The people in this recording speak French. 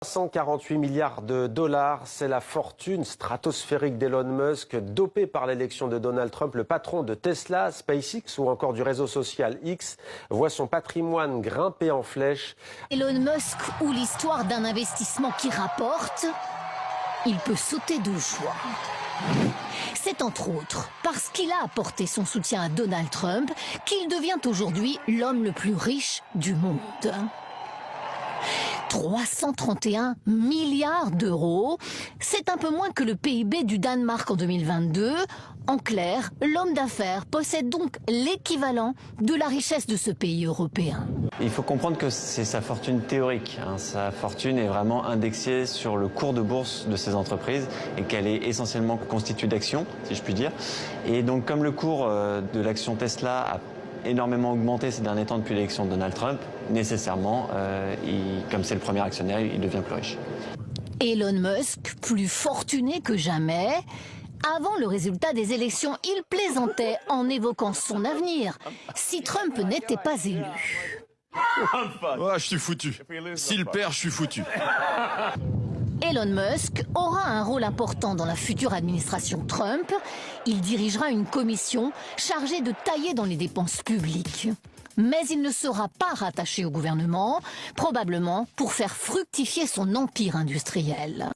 148 milliards de dollars, c'est la fortune stratosphérique d'Elon Musk, dopé par l'élection de Donald Trump. Le patron de Tesla, SpaceX ou encore du réseau social X voit son patrimoine grimper en flèche. Elon Musk ou l'histoire d'un investissement qui rapporte, il peut sauter de joie. C'est entre autres parce qu'il a apporté son soutien à Donald Trump qu'il devient aujourd'hui l'homme le plus riche du monde. 331 milliards d'euros, c'est un peu moins que le PIB du Danemark en 2022. En clair, l'homme d'affaires possède donc l'équivalent de la richesse de ce pays européen. Il faut comprendre que c'est sa fortune théorique. Sa fortune est vraiment indexée sur le cours de bourse de ces entreprises et qu'elle est essentiellement constituée d'actions, si je puis dire. Et donc comme le cours de l'action Tesla a énormément augmenté ces derniers temps depuis l'élection de Donald Trump, nécessairement, comme c'est le premier actionnaire, il devient plus riche. Elon Musk, plus fortuné que jamais. Avant le résultat des élections, il plaisantait en évoquant son avenir si Trump n'était pas élu. Oh, je suis foutu. S'il perd, je suis foutu. Elon Musk aura un rôle important dans la future administration Trump. Il dirigera une commission chargée de tailler dans les dépenses publiques. Mais il ne sera pas rattaché au gouvernement, probablement pour faire fructifier son empire industriel.